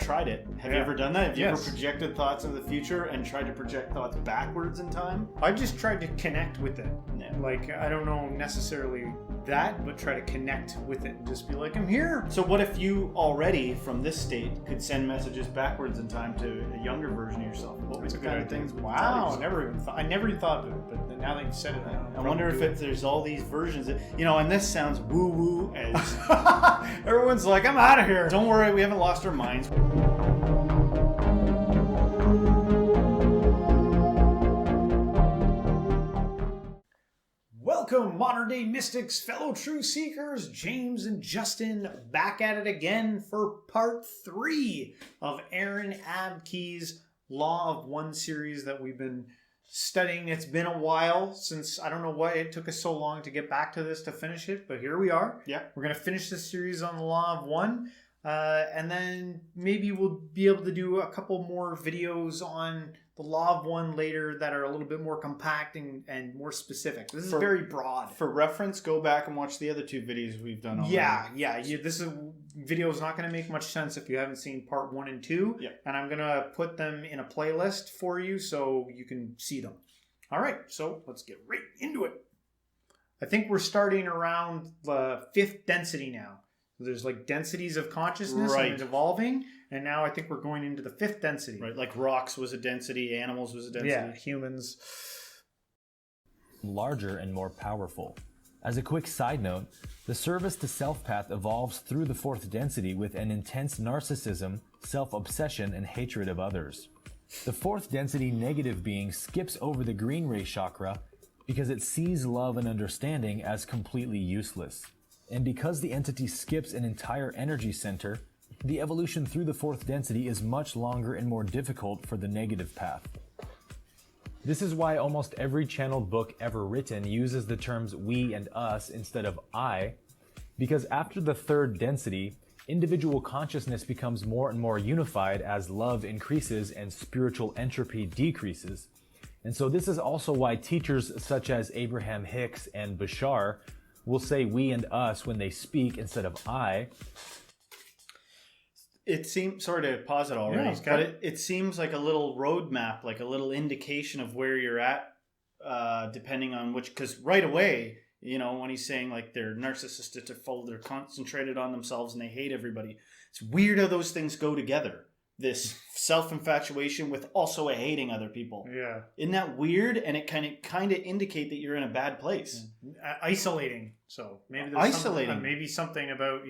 tried it. Have you ever done that? Have you ever Yes. projected thoughts into the future and tried to project thoughts backwards in time? I just tried to connect with it. Yeah. Like, I don't know necessarily that, but try to connect with it and just be like, I'm here. So what if you already, from this state, could send messages backwards in time to a younger version of yourself? What That's a good kind of idea. things would you Wow, tell I never even thought of it, but now that you said it, I wonder if there's all these versions. And this sounds woo-woo as... everyone's like, I'm out of here. Don't worry, we haven't lost our minds. Welcome, modern day mystics, fellow truth seekers, James and Justin, back at it again for part 3 of Aaron Abke's Law of One series that we've been studying. It's been a while since, I don't know why it took us so long to get back to this to finish it, but here we are. Yeah. We're going to finish this series on the Law of One, and then maybe we'll be able to do a couple more videos on the Law of One later that are a little bit more compact and more specific. This is very broad. For reference, go back and watch the other 2 videos we've done already. Yeah. This video is not going to make much sense if you haven't seen part 1 and 2. Yeah. And I'm going to put them in a playlist for you so you can see them. All right, so let's get right into it. I think we're starting around the 5th density now. There's like densities of consciousness and it's evolving. And now I think we're going into the 5th density. Right, like rocks was a density, animals was a density. Yeah, humans. Larger and more powerful. As a quick side note, the service to self path evolves through the 4th density with an intense narcissism, self-obsession, and hatred of others. The 4th density negative being skips over the green ray chakra because it sees love and understanding as completely useless. And because the entity skips an entire energy center, the evolution through the 4th density is much longer and more difficult for the negative path. This is why almost every channeled book ever written uses the terms we and us instead of I, because after the 3rd density, individual consciousness becomes more and more unified as love increases and spiritual entropy decreases. And so this is also why teachers such as Abraham Hicks and Bashar will say we and us when they speak instead of I. It seems, sorry to pause it already, Yeah, but it seems like a little roadmap, like a little indication of where you're at, depending on which, because right away, when he's saying like they're narcissistic, they're full, they're concentrated on themselves and they hate everybody. It's weird how those things go together. This self-infatuation with also hating other people. Yeah. Isn't that weird? And it kind of indicate that you're in a bad place. Isolating. So maybe there's Isolating. something about,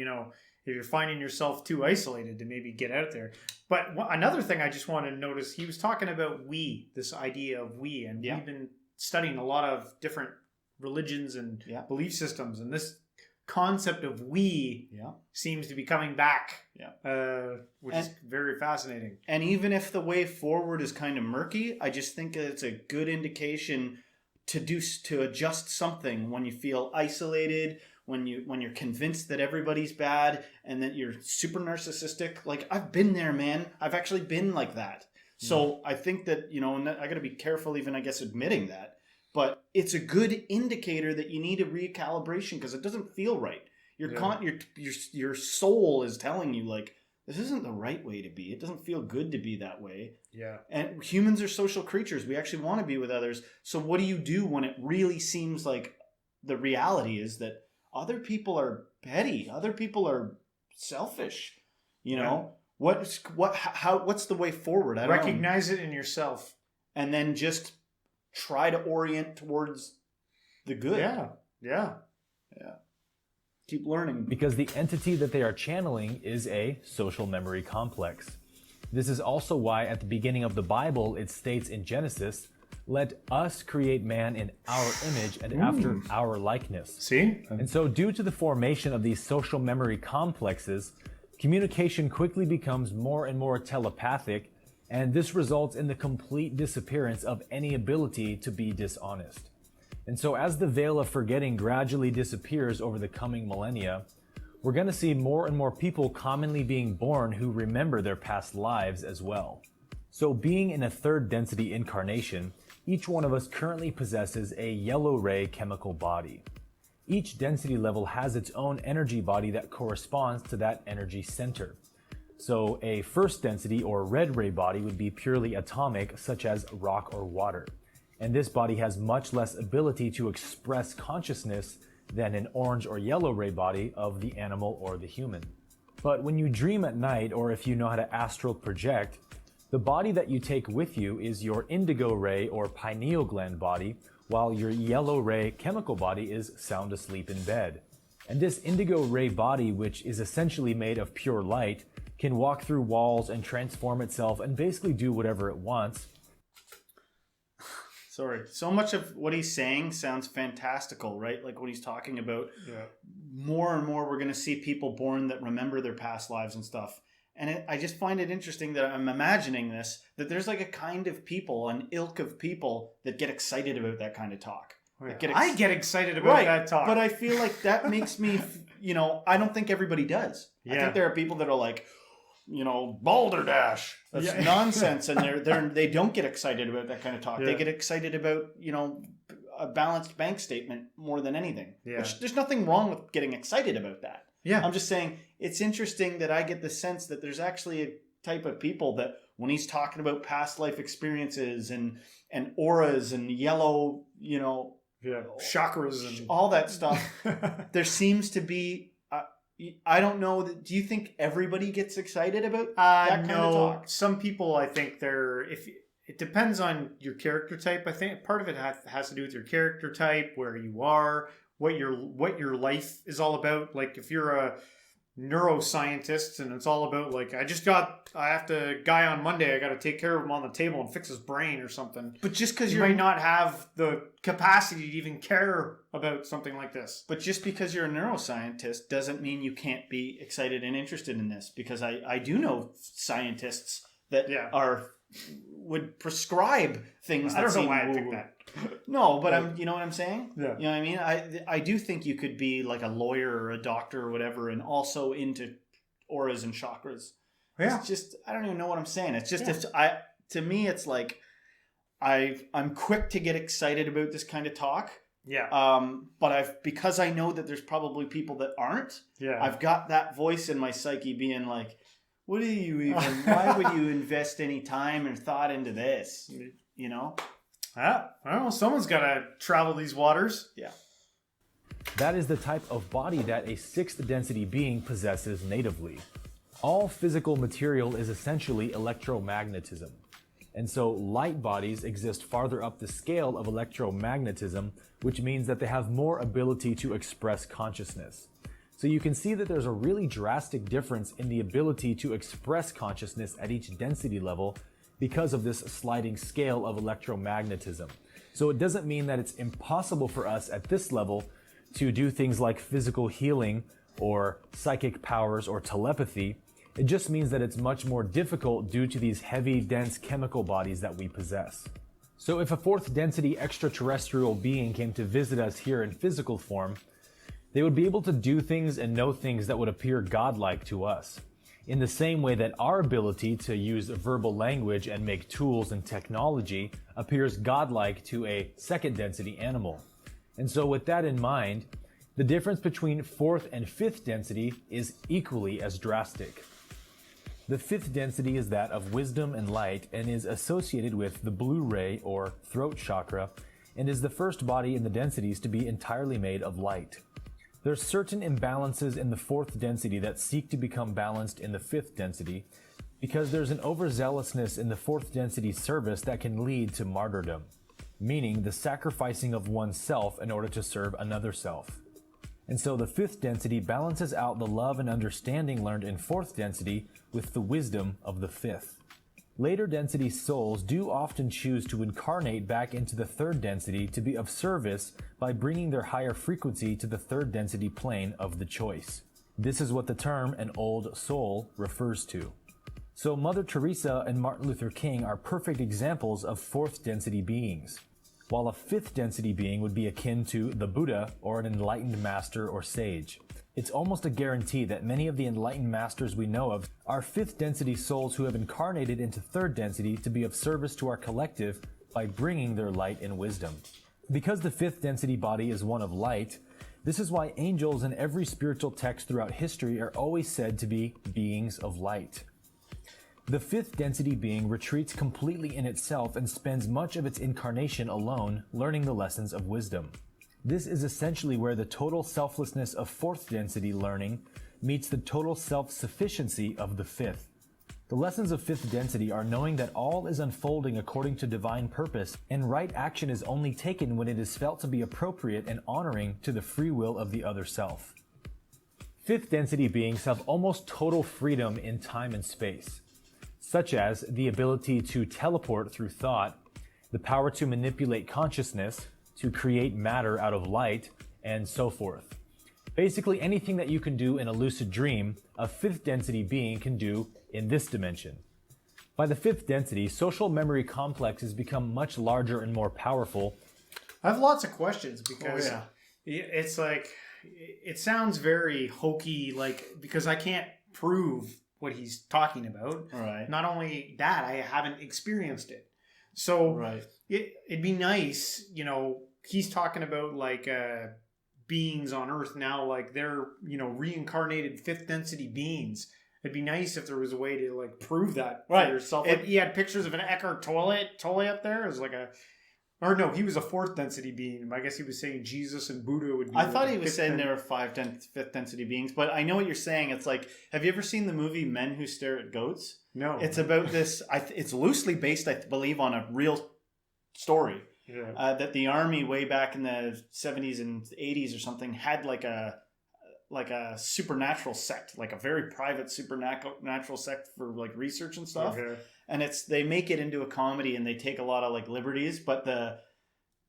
if you're finding yourself too isolated to maybe get out there. But another thing I just wanted to notice, he was talking about we, this idea of we, and we've been studying a lot of different religions and belief systems, and this concept of we seems to be coming back, which is very fascinating. And even if the way forward is kind of murky, I just think it's a good indication to adjust something when you feel isolated, when you're convinced that everybody's bad and that you're super narcissistic. Like, I've been there, man. I've actually been like that. So I think that, and I got to be careful even, I guess, admitting that. But it's a good indicator that you need a recalibration because it doesn't feel right. Your soul is telling you, like, this isn't the right way to be. It doesn't feel good to be that way. Yeah. And humans are social creatures. We actually want to be with others. So what do you do when it really seems like the reality is that other people are petty. Other people are selfish. What's the way forward? I don't Recognize it in yourself, and then just try to orient towards the good. Yeah. Keep learning. Because the entity that they are channeling is a social memory complex. This is also why at the beginning of the Bible it states in Genesis, "Let us create man in our image and after our likeness." See? And so due to the formation of these social memory complexes, communication quickly becomes more and more telepathic, and this results in the complete disappearance of any ability to be dishonest. And so as the veil of forgetting gradually disappears over the coming millennia, we're going to see more and more people commonly being born who remember their past lives as well. So being in a 3rd density incarnation, each one of us currently possesses a yellow ray chemical body. Each density level has its own energy body that corresponds to that energy center. So a first density or red ray body would be purely atomic, such as rock or water. And this body has much less ability to express consciousness than an orange or yellow ray body of the animal or the human. But when you dream at night, or if you know how to astral project, the body that you take with you is your indigo ray or pineal gland body, while your yellow ray chemical body is sound asleep in bed. And this indigo ray body, which is essentially made of pure light, can walk through walls and transform itself and basically do whatever it wants. Sorry. So much of what he's saying sounds fantastical, right? Like what he's talking about. Yeah. More and more we're going to see people born that remember their past lives and stuff. And I just find it interesting that I'm imagining this, that there's like a kind of people, an ilk of people that get excited about that kind of talk. Oh, yeah. I get excited about that talk. But I feel like that makes me, I don't think everybody does. Yeah. I think there are people that are like, balderdash. That's nonsense. And they don't get excited about that kind of talk. Yeah. They get excited about, a balanced bank statement more than anything. Yeah. Which there's nothing wrong with getting excited about that. Yeah. I'm just saying it's interesting that I get the sense that there's actually a type of people that when he's talking about past life experiences and auras and yellow, chakras and all that stuff, there seems to be, I don't know, do you think everybody gets excited about that kind of talk? Some people, I think it depends on your character type. I think part of it has to do with your character type, where you are, what your life is all about. Like if you're a neuroscientist and it's all about like, I have to guy on Monday, I got to take care of him on the table and fix his brain or something. But just because you might not have the capacity to even care about something like this. But just because you're a neuroscientist doesn't mean you can't be excited and interested in this, because I do know scientists that would prescribe things that I don't know seem why I woo-woo. picked that. No, but you know what I'm saying? Yeah. You know what I mean? I do think you could be like a lawyer or a doctor or whatever and also into auras and chakras. Yeah. It's just, I don't even know what I'm saying. It's just, to me, it's like, I'm quick to get excited about this kind of talk. Yeah. But because I know that there's probably people that aren't, I've got that voice in my psyche being like, why would you invest any time and thought into this? I don't know. Someone's got to travel these waters. Yeah. That is the type of body that a sixth density being possesses natively. All physical material is essentially electromagnetism. And so light bodies exist farther up the scale of electromagnetism, which means that they have more ability to express consciousness. So you can see that there's a really drastic difference in the ability to express consciousness at each density level because of this sliding scale of electromagnetism. So it doesn't mean that it's impossible for us at this level to do things like physical healing or psychic powers or telepathy. It just means that it's much more difficult due to these heavy, dense chemical bodies that we possess. So if a fourth density extraterrestrial being came to visit us here in physical form, they would be able to do things and know things that would appear godlike to us, in the same way that our ability to use verbal language and make tools and technology appears godlike to a second density animal. And so with that in mind, the difference between fourth and fifth density is equally as drastic. The fifth density is that of wisdom and light and is associated with the blue ray or throat chakra, and is the first body in the densities to be entirely made of light. There's certain imbalances in the fourth density that seek to become balanced in the fifth density, because there's an overzealousness in the fourth density service that can lead to martyrdom, meaning the sacrificing of oneself in order to serve another self. And so the fifth density balances out the love and understanding learned in fourth density with the wisdom of the fifth. Later density souls do often choose to incarnate back into the third density to be of service by bringing their higher frequency to the third density plane of the choice. This is what the term an old soul refers to. So Mother Teresa and Martin Luther King are perfect examples of fourth density beings, while a fifth density being would be akin to the Buddha or an enlightened master or sage. It's almost a guarantee that many of the enlightened masters we know of are fifth density souls who have incarnated into third density to be of service to our collective by bringing their light and wisdom. Because the fifth density body is one of light, This is why angels in every spiritual text throughout history are always said to be beings of light. The fifth density being retreats completely in itself and spends much of its incarnation alone, learning the lessons of wisdom. This is essentially where the total selflessness of fourth density learning meets the total self-sufficiency of the fifth. The lessons of fifth density are knowing that all is unfolding according to divine purpose, and right action is only taken when it is felt to be appropriate and honoring to the free will of the other self. Fifth density beings have almost total freedom in time and space, such as the ability to teleport through thought, the power to manipulate consciousness, to create matter out of light, and so forth. Basically anything that you can do in a lucid dream, a fifth density being can do in this dimension. By the fifth density, social memory complexes become much larger and more powerful. I have lots of questions because it's like, it sounds very hokey, like, because I can't prove what he's talking about. Right. Not only that, I haven't experienced it. So it'd be nice, you know, he's talking about like beings on Earth now, like they're, you know, reincarnated fifth density beings. It'd be nice if there was a way to like prove that for yourself. Like he had pictures of an Eckhart Tolle up there. It was like or no, he was a fourth density being. I guess he was saying Jesus and Buddha would be. I thought he was saying there were fifth density beings, but I know what you're saying. It's like, have you ever seen the movie Men Who Stare at Goats? No. It's about this. It's loosely based, I believe, on a real story. Yeah. That the army way back in the 70s and 80s or something had like a supernatural sect, like a very private supernatural sect for like research and stuff. Okay. And they make it into a comedy and they take a lot of like liberties, but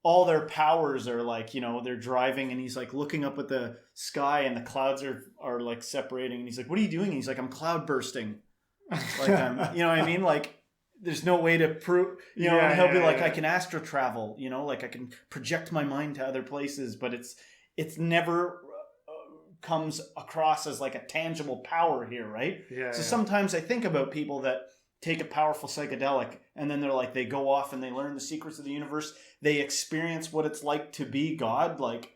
all their powers are like, you know, they're driving and he's like looking up at the sky and the clouds are like separating and he's like, what are you doing? And he's like, I'm cloud bursting. Like you know what I mean? Like there's no way to prove, you know, and he'll be like, I can astral travel, you know, like I can project my mind to other places, but it's never comes across as like a tangible power here, right? Yeah. So sometimes I think about people that take a powerful psychedelic and then they're like, they go off and they learn the secrets of the universe. They experience what it's like to be God, like,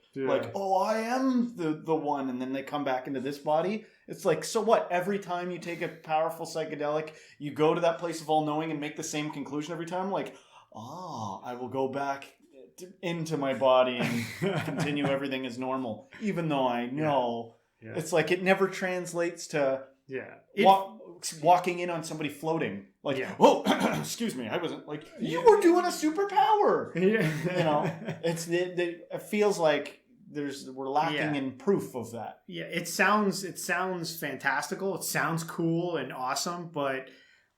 oh, I am the one. And then they come back into this body. It's like, so what? Every time you take a powerful psychedelic, you go to that place of all knowing and make the same conclusion every time. Like, I will go back into my body and continue everything as normal, even though I know it's like it never translates to walking in on somebody floating like whoa excuse me, I wasn't like you were doing a superpower. You know, it feels like we're lacking in proof of that. It sounds fantastical, it sounds cool and awesome, but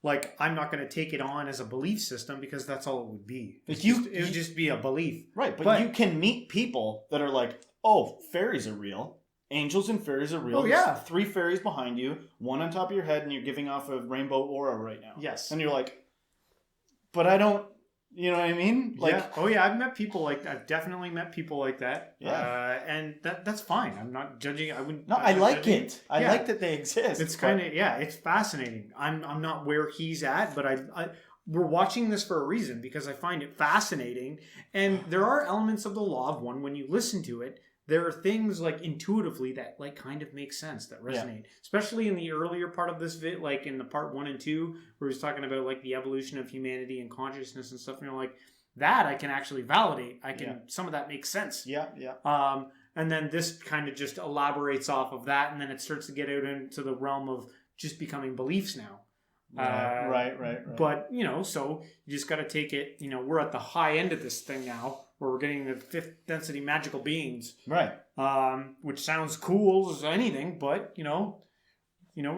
like, I'm not going to take it on as a belief system because that's all it would be. It would just be a belief. Right, but you can meet people that are like, oh, fairies are real. Angels and fairies are real. Oh, yeah. There's 3 fairies behind you, one on top of your head, and you're giving off a rainbow aura right now. Yes. And you're like, but I don't, you know what I mean? Like, yeah. Oh, yeah, I've definitely met people like that. Yeah. And that's fine. I'm not judging. I like it. I like that they exist. It's kind of, it's fascinating. I'm not where he's at, but we're watching this for a reason because I find it fascinating. And there are elements of the law of one when you listen to it. There are things like intuitively that like kind of make sense, that resonate, especially in the earlier part of this vid, like in the part 1 and 2, where he's talking about like the evolution of humanity and consciousness and stuff. And you're like, that I can actually validate. Some of that makes sense. Yeah. And then this kind of just elaborates off of that. And then it starts to get out into the realm of just becoming beliefs now. Right. But, you know, so you just got to take it, you know, we're at the high end of this thing now, where we're getting the fifth density magical beings. Right. Which sounds cool as anything, but, you know,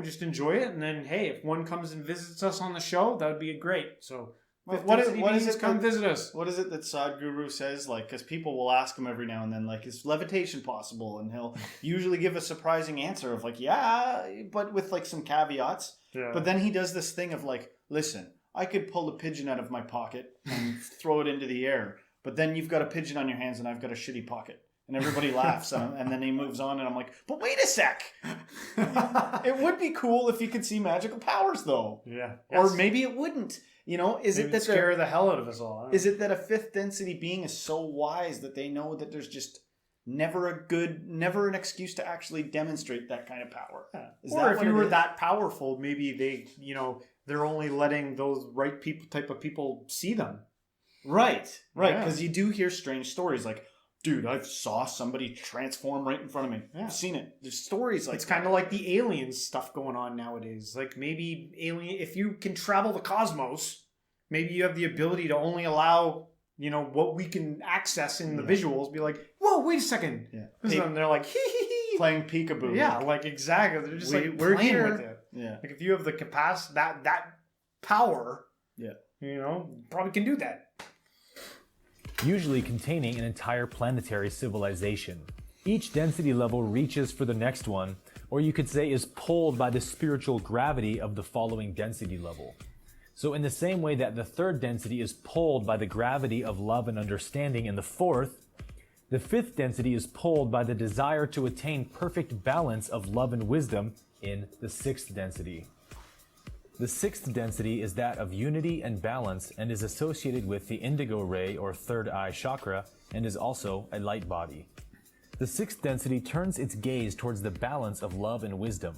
just enjoy it. And then, hey, if one comes and visits us on the show, that would be great. So, what is it? Come visit us. What is it that Sadhguru says? Like, because people will ask him every now and then, like, is levitation possible? And he'll usually give a surprising answer of like, yeah, but with like some caveats. Yeah. But then he does this thing of like, listen, I could pull a pigeon out of my pocket and throw it into the air, but then you've got a pigeon on your hands and I've got a shitty pocket. And everybody laughs, and then he moves on, and I'm like, but wait a sec! It would be cool if you could see magical powers, though. Yeah. Or maybe it wouldn't. You know, is it that scare the hell out of us all? Is it that a fifth density being is so wise that they know that there's just never an excuse to actually demonstrate that kind of power. Yeah. Is Or that if what you it were is? that powerful, maybe they're only letting those right people, type of people, see them. Right, Yeah. because you do hear strange stories like, dude, I saw somebody transform right in front of me. Yeah. I've seen it. There's stories like It's kind of like the aliens stuff going on nowadays. Like maybe if you can travel the cosmos, maybe you have the ability to only allow, what we can access in the visuals. Be like, whoa, wait a second. Yeah. And they're like, hee hee hee. playing peekaboo. Yeah, like exactly. They're just we're playing here. with it. Yeah. Like if you have the capacity, that power, probably can do that. Usually containing an entire planetary civilization. Each density level reaches for the next one, or you could say is pulled by the spiritual gravity of the following density level. So in the same way that the third density is pulled by the gravity of love and understanding in the fourth, the fifth density is pulled by the desire to attain perfect balance of love and wisdom in the sixth density. The sixth density is that of unity and balance and is associated with the indigo ray or third eye chakra and is also a light body. The sixth density turns its gaze towards the balance of love and wisdom.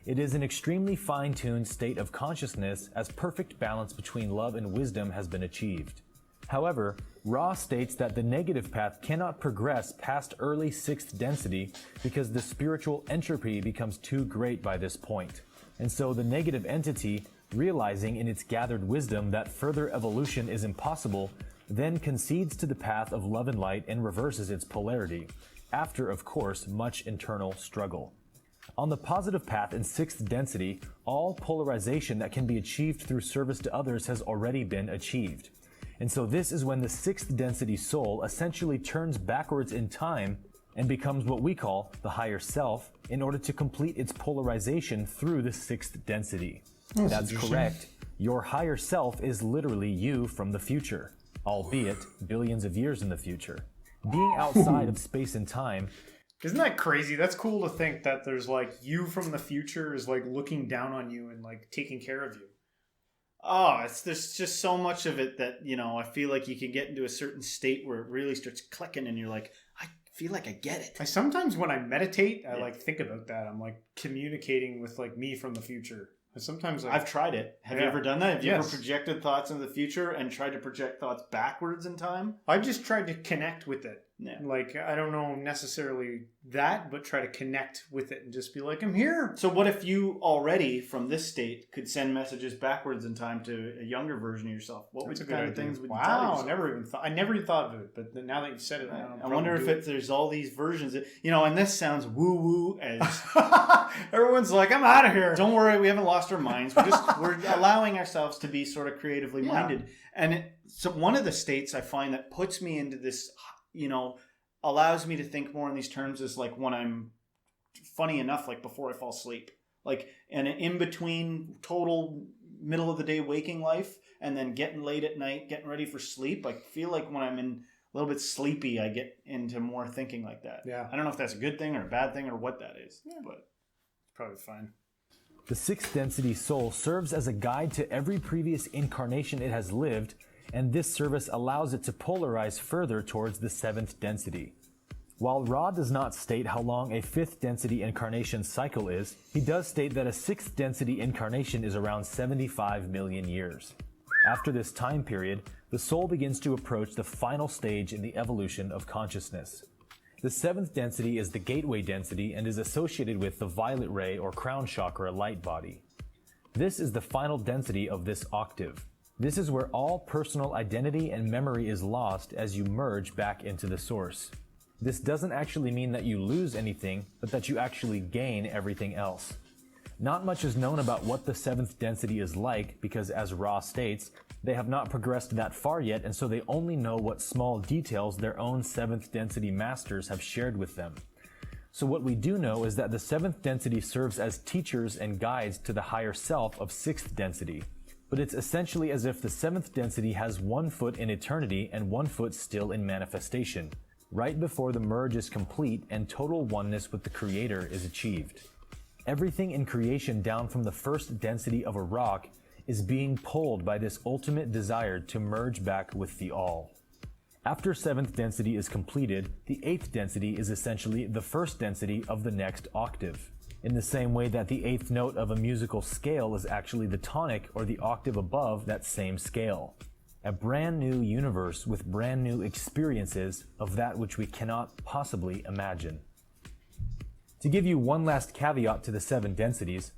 It is an extremely fine-tuned state of consciousness as perfect balance between love and wisdom has been achieved. However, Ra states that the negative path cannot progress past early sixth density because the spiritual entropy becomes too great by this point. And so the negative entity, realizing in its gathered wisdom that further evolution is impossible, then concedes to the path of love and light and reverses its polarity, after, of course, much internal struggle. On the positive path in sixth density, all polarization that can be achieved through service to others has already been achieved. And so this is when the sixth density soul essentially turns backwards in time and becomes what we call the higher self in order to complete its polarization through the sixth density. That's correct. Your higher self is literally you from the future, albeit billions of years in the future. Being outside of space and time. Isn't that crazy? That's cool to think that there's like you from the future is like looking down on you and like taking care of you. Oh, there's just so much of it that, I feel like you can get into a certain state where it really starts clicking and you're like, I feel like I get it. I sometimes when I meditate, I like think about that. I'm like communicating with like me from the future. And sometimes I've tried it. Have you ever done that? Have you Yes. ever projected thoughts into the future and tried to project thoughts backwards in time? I just tried to connect with it. Yeah. Like, I don't know necessarily that, but try to connect with it and just be like, I'm here. So what if you already, from this state, could send messages backwards in time to a younger version of yourself? What That's a kind good of things would you Wow, tell I yourself? never even thought of it, but now that you've said it, I wonder if there's all these versions. And this sounds woo-woo as... everyone's like, I'm out of here. Don't worry, we haven't lost our minds. We're allowing ourselves to be sort of creatively minded. And so one of the states I find that puts me into this, allows me to think more in these terms is like when I'm, funny enough, like before I fall asleep. Like, and in between total middle of the day waking life and then getting late at night, getting ready for sleep. I feel like when I'm in a little bit sleepy, I get into more thinking like that. Yeah. I don't know if that's a good thing or a bad thing or what that is. Yeah. But probably fine. The sixth density soul serves as a guide to every previous incarnation it has lived, and this service allows it to polarize further towards the seventh density. While Ra does not state how long a fifth density incarnation cycle is, he does state that a sixth density incarnation is around 75 million years. After this time period, the soul begins to approach the final stage in the evolution of consciousness. The seventh density is the gateway density and is associated with the violet ray or crown chakra light body. This is the final density of this octave. This is where all personal identity and memory is lost as you merge back into the source. This doesn't actually mean that you lose anything, but that you actually gain everything else. Not much is known about what the seventh density is like because, as Ra states, they have not progressed that far yet, and so they only know what small details their own seventh density masters have shared with them. So what we do know is that the seventh density serves as teachers and guides to the higher self of sixth density. But it's essentially as if the seventh density has 1 foot in eternity and 1 foot still in manifestation, right before the merge is complete and total oneness with the Creator is achieved. Everything in creation down from the first density of a rock is being pulled by this ultimate desire to merge back with the All. After 7th density is completed, the 8th density is essentially the first density of the next octave. In the same way that the 8th note of a musical scale is actually the tonic or the octave above that same scale. A brand new universe with brand new experiences of that which we cannot possibly imagine. To give you one last caveat to the 7 densities,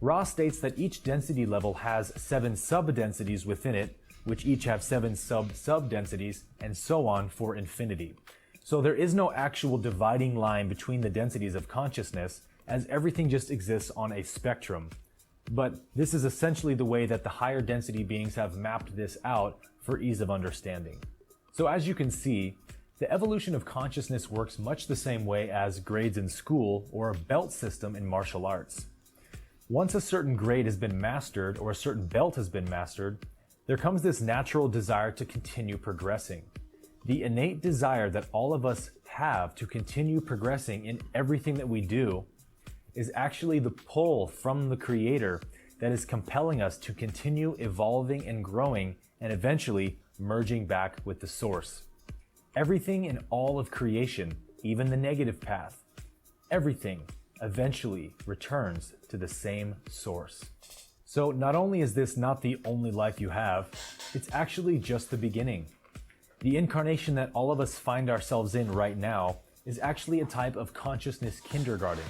Ra states that each density level has 7 sub-densities within it, which each have 7 sub-sub-densities, and so on for infinity. So there is no actual dividing line between the densities of consciousness, as everything just exists on a spectrum. But this is essentially the way that the higher density beings have mapped this out for ease of understanding. So as you can see, the evolution of consciousness works much the same way as grades in school or a belt system in martial arts. Once a certain grade has been mastered or a certain belt has been mastered, there comes this natural desire to continue progressing. The innate desire that all of us have to continue progressing in everything that we do is actually the pull from the Creator that is compelling us to continue evolving and growing and eventually merging back with the Source. Everything in all of creation, even the negative path, everything eventually returns to the same Source. So not only is this not the only life you have, it's actually just the beginning. The incarnation that all of us find ourselves in right now is actually a type of consciousness kindergarten.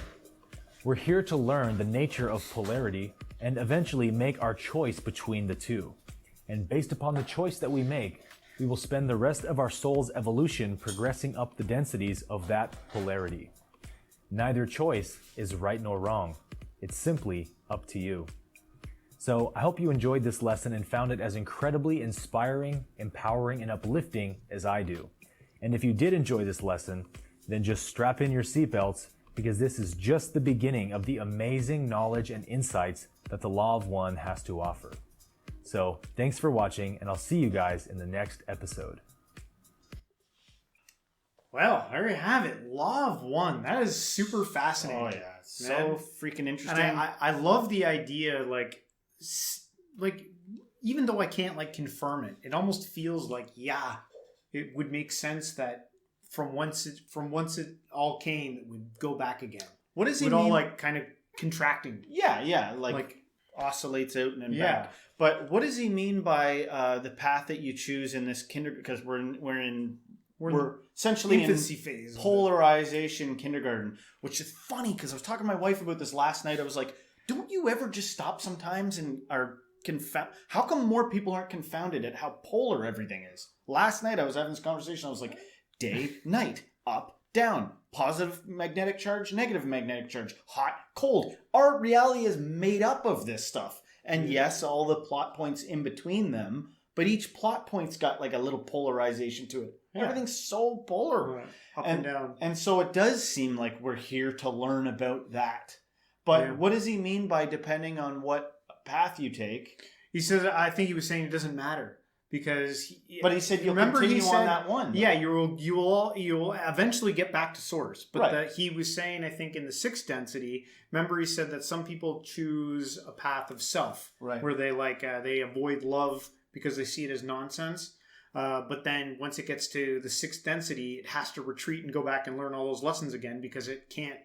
We're here to learn the nature of polarity and eventually make our choice between the two. And based upon the choice that we make, we will spend the rest of our soul's evolution progressing up the densities of that polarity. Neither choice is right nor wrong. It's simply up to you. So I hope you enjoyed this lesson and found it as incredibly inspiring, empowering, and uplifting as I do. And if you did enjoy this lesson, then just strap in your seatbelts, because this is just the beginning of the amazing knowledge and insights that the Law of One has to offer. So thanks for watching, and I'll see you guys in the next episode. Well, there you have it. Law of One. That is super fascinating. Oh yeah, so freaking interesting. And I love the idea, like even though I can't like confirm it, it almost feels like, yeah, it would make sense that from once it all came, it would go back again. What does he mean? All like kind of contracting. Yeah, like oscillates out and then back. But what does he mean by the path that you choose in this kindergarten? Because we're essentially infancy in phase, polarization kindergarten, which is funny because I was talking to my wife about this last night. I was like, don't you ever just stop sometimes and are confounded? How come more people aren't confounded at how polar everything is? Last night I was having this conversation. I was like, day, night, up, down, positive magnetic charge, negative magnetic charge, hot, cold. Our reality is made up of this stuff. And yes, all the plot points in between them, but each plot point's got like a little polarization to it. Yeah. Everything's so polar. Right. Up and down. And so it does seem like we're here to learn about that. But what does he mean by depending on what path you take? He says, I think he was saying it doesn't matter. Because but he said you'll continue on that one. Yeah, you will eventually get back to Source. But right. He was saying, I think in the 6th density, remember he said that some people choose a path of self, right, where they avoid love because they see it as nonsense. But then once it gets to the 6th density, it has to retreat and go back and learn all those lessons again because it can't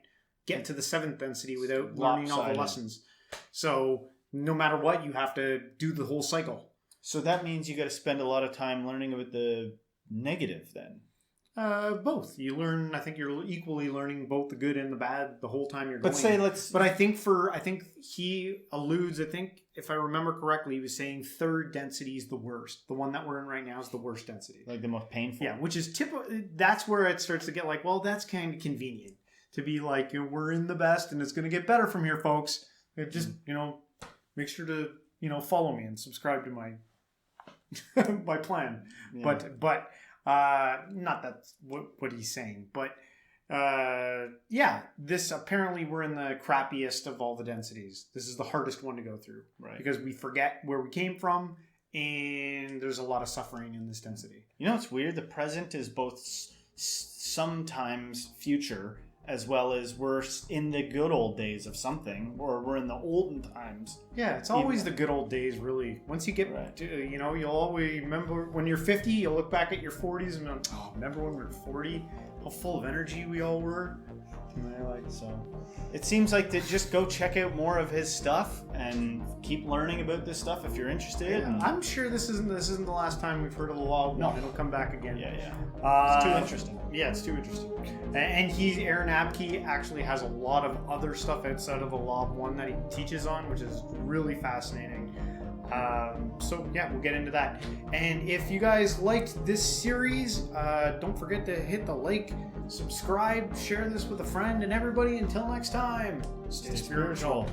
get to the 7th density without learning all the lessons. So no matter what, you have to do the whole cycle. So that means you got to spend a lot of time learning about the negative then. Both. You learn. I think you're equally learning both the good and the bad the whole time you're going. But I think he alludes. I think if I remember correctly, he was saying 3rd density is the worst. The one that we're in right now is the worst density, like the most painful. Yeah, which is typical. That's where it starts to get like, well, that's kind of convenient to be like, we're in the best, and it's going to get better from here, folks. Just make sure to follow me and subscribe to my my plan. Yeah. But not that's what he's saying, but this apparently we're in the crappiest of all the densities. This is the hardest one to go through, right? Because we forget where we came from, and there's a lot of suffering in this density. It's weird. The present is both sometimes future, as well as we're in the good old days of something, or we're in the olden times. Yeah, it's always the good old days, really. Once you get to, you'll always remember when you're 50, you'll look back at your 40s and remember when we were 40, how full of energy we all were. So it seems like to just go check out more of his stuff and keep learning about this stuff if you're interested. Yeah, I'm sure this isn't the last time we've heard of the Law of One. It'll come back again. It's too interesting. Yeah, it's too interesting. And Aaron Abke actually has a lot of other stuff outside of the Law of One that he teaches on, which is really fascinating. So yeah, we'll get into that. And if you guys liked this series, don't forget to hit the like, subscribe, share this with a friend, and everybody, until next time, stay spiritual.